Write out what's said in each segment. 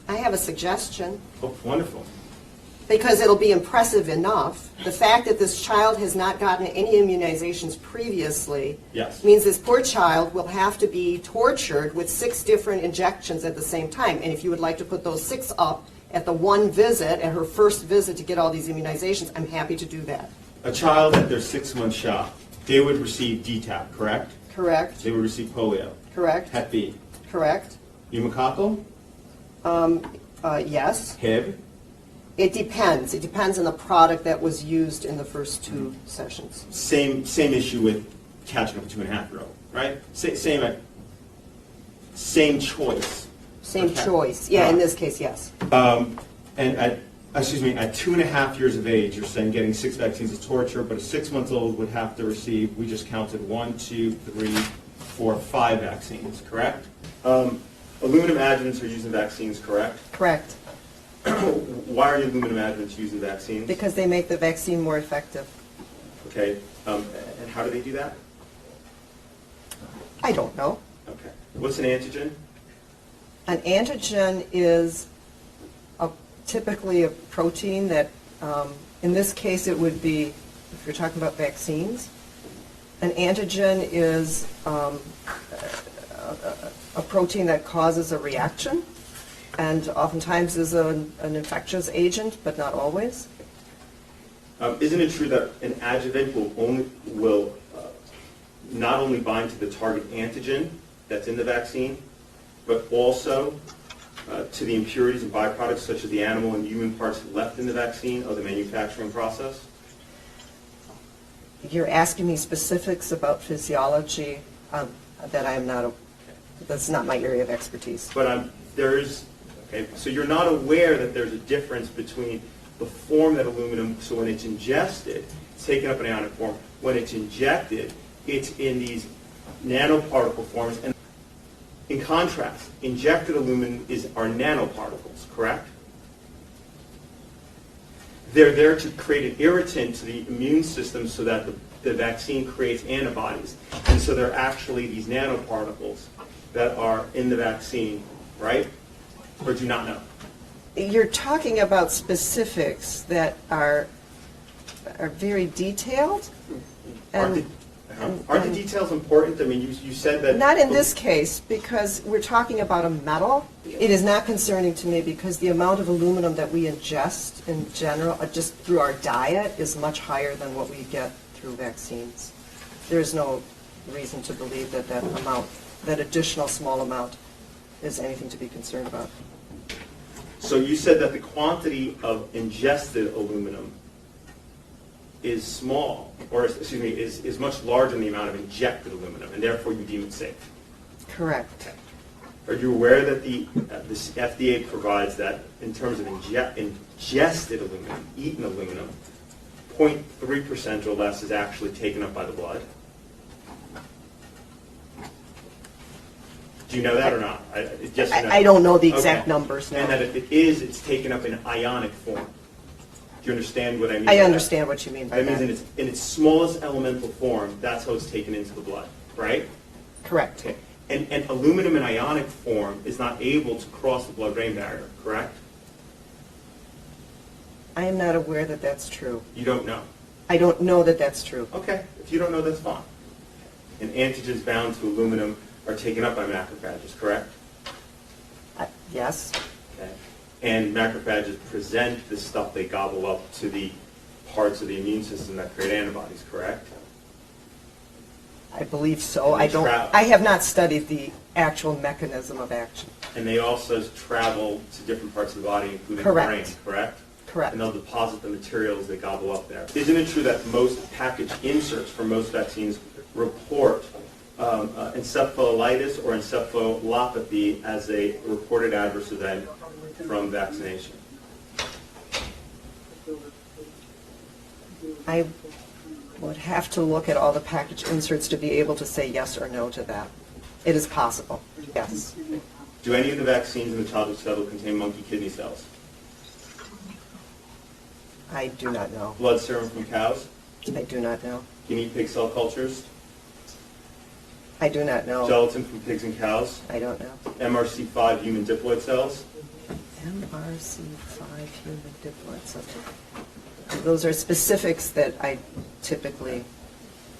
I have a suggestion. Oh, wonderful. Because it'll be impressive enough. The fact that this child has not gotten any immunizations previously Yes. means this poor child will have to be tortured with 6 different injections at the same time. And if you would like to put those 6 up at the one visit, at her first visit to get all these immunizations, I'm happy to do that. A child at their 6-month shot, they would receive DTaP, correct? Correct. They would receive polio. Correct. Hep B. Correct. Pneumococcal? Yes. HIB? It depends. It depends on the product that was used in the first 2 sessions. Same issue with catching up a 2.5-year-old, right? Same choice. Same Okay. choice. Yeah, in this case, yes. And at 2.5 years of age, you're saying getting 6 vaccines is torture, but a 6-month-old would have to receive, we just counted 1, 2, 3, 4, 5 vaccines, correct? Aluminum adjuvants are used in vaccines, correct? Correct. Why are aluminum adjuvants used in vaccines? Because they make the vaccine more effective. Okay, and how do they do that? I don't know. Okay. What's an antigen? An antigen is typically a protein that, in this case, it would be, if you're talking about vaccines, an antigen is a protein that causes a reaction, and oftentimes is an infectious agent, but not always. Isn't it true that an adjuvant will not only bind to the target antigen that's in the vaccine, but also to the impurities and byproducts such as the animal and human parts left in the vaccine of the manufacturing process? You're asking me specifics about physiology that I am not, that's not my area of expertise. But okay, so you're not aware that there's a difference between the form that aluminum, so when it's ingested, it's taken up in ionic form. When it's injected, it's in these nanoparticle forms. And in contrast, injected aluminum are nanoparticles, correct? They're there to create an irritant to the immune system so that the vaccine creates antibodies. And so they're actually these nanoparticles that are in the vaccine, right? Or do you not know? You're talking about specifics that are very detailed. Are the details important? I mean, you said that... Not in this case, because we're talking about a metal. It is not concerning to me because the amount of aluminum that we ingest in general, just through our diet, is much higher than what we get through vaccines. There is no reason to believe that that additional small amount is anything to be concerned about. So you said that the quantity of ingested aluminum is small, or excuse me, is much larger than the amount of injected aluminum, and therefore you deem it safe. Correct. Are you aware that the FDA provides that in terms of ingested aluminum, eaten aluminum, 0.3% or less is actually taken up by the blood? Do you know that or not? Yes or no? I don't know the exact numbers now. And that if it is, it's taken up in ionic form. Do you understand what I mean? I understand what you mean by that. That means in its smallest elemental form, that's how it's taken into the blood, right? Correct. Okay. And aluminum in ionic form is not able to cross the blood-brain barrier, correct? I am not aware that that's true. You don't know? I don't know that that's true. Okay. If you don't know, that's fine. And antigens bound to aluminum are taken up by macrophages, correct? Yes. Okay. And macrophages present the stuff they gobble up to the parts of the immune system that create antibodies, correct? I believe so. And they I have not studied the actual mechanism of action. And they also travel to different parts of the body, including Correct. the brain, correct? Correct. And they'll deposit the materials they gobble up there. Isn't it true that most package inserts for most vaccines report encephalitis or encephalopathy as a reported adverse event from vaccination? I would have to look at all the package inserts to be able to say yes or no to that. It is possible, yes. Do any of the vaccines in the childhood study contain monkey kidney cells? I do not know. Blood serum from cows? I do not know. Guinea pig cell cultures? I do not know. Gelatin from pigs and cows? I don't know. MRC5 human diploid cells? MRC5 human diploid. Those are specifics that I typically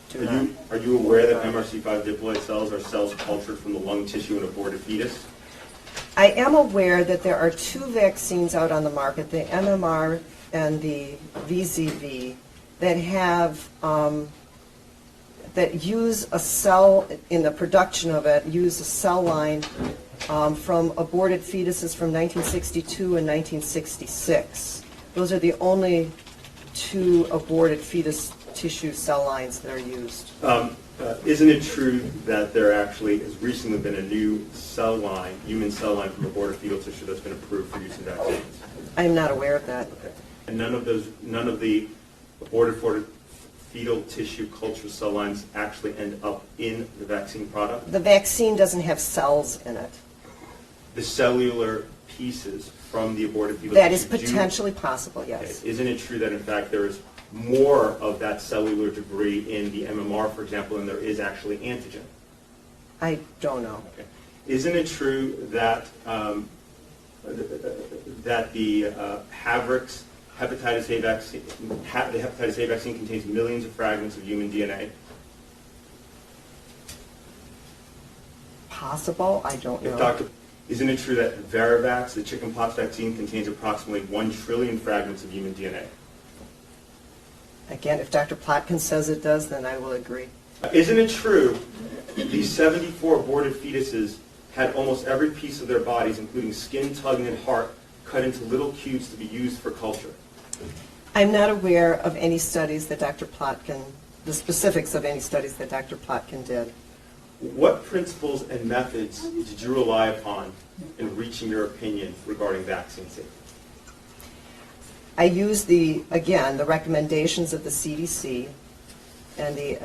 do not. Are you aware that MRC5 diploid cells are cells cultured from the lung tissue in aborted fetus? I am aware that there are two vaccines out on the market, the MMR and the VZV, that have that use a cell in the production of it, use a cell line from aborted fetuses from 1962 and 1966. Those are the only two aborted fetus tissue cell lines that are used. Isn't it true that there actually has recently been a new cell line, human cell line from aborted fetal tissue that's been approved for use in vaccines? I am not aware of that. Okay. And none of the aborted fetal tissue culture cell lines actually end up in the vaccine product? The vaccine doesn't have cells in it. The cellular pieces from the aborted fetal That tissue is potentially possible, yes. Okay. Isn't it true that in fact there is more of that cellular debris in the MMR, for example, than there is actually antigen? I don't know. Okay. Isn't it true that that the Havrix hepatitis A vaccine, the hepatitis A vaccine contains millions of fragments of human DNA? Possible? I don't know. Isn't it true that Varivax, the chickenpox vaccine, contains approximately 1 trillion fragments of human DNA? Again, if Dr. Plotkin says it does, then I will agree. Isn't it true these 74 aborted fetuses had almost every piece of their bodies, including skin, tongue, and heart, cut into little cubes to be used for culture? I'm not aware of any studies that Dr. Plotkin, the specifics of any studies that Dr. Plotkin did. What principles and methods did you rely upon in reaching your opinion regarding vaccine safety? I use the recommendations of the CDC and the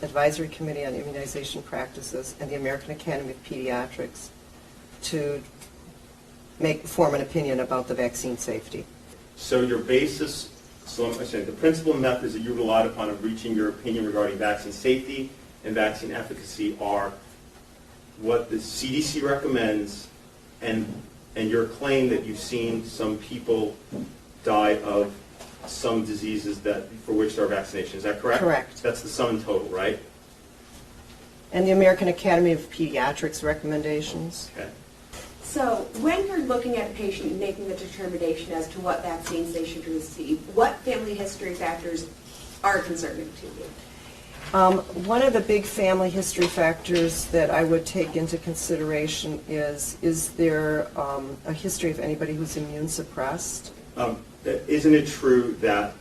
Advisory Committee on Immunization Practices and the American Academy of Pediatrics to form an opinion about the vaccine safety. So your basis, I'm saying the principal methods that you relied upon in reaching your opinion regarding vaccine safety and vaccine efficacy are what the CDC recommends and your claim that you've seen some people die of some diseases for which there are vaccinations. Is that correct? Correct. That's the sum and total, right? And the American Academy of Pediatrics recommendations. Okay. So when you're looking at a patient and making the determination as to what vaccines they should receive, what family history factors are concerning to you? One of the big family history factors that I would take into consideration is there a history of anybody who's immune suppressed? Isn't it true that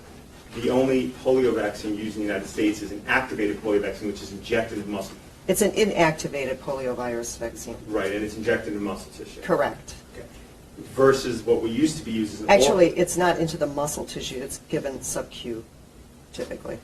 the only polio vaccine used in the United States is an activated polio vaccine, which is injected in muscle? It's an inactivated poliovirus vaccine. Right, and it's injected in muscle tissue. Correct. Okay. Versus what we used to be used as an Actually, it's not into the muscle tissue. It's given sub-Q, typically.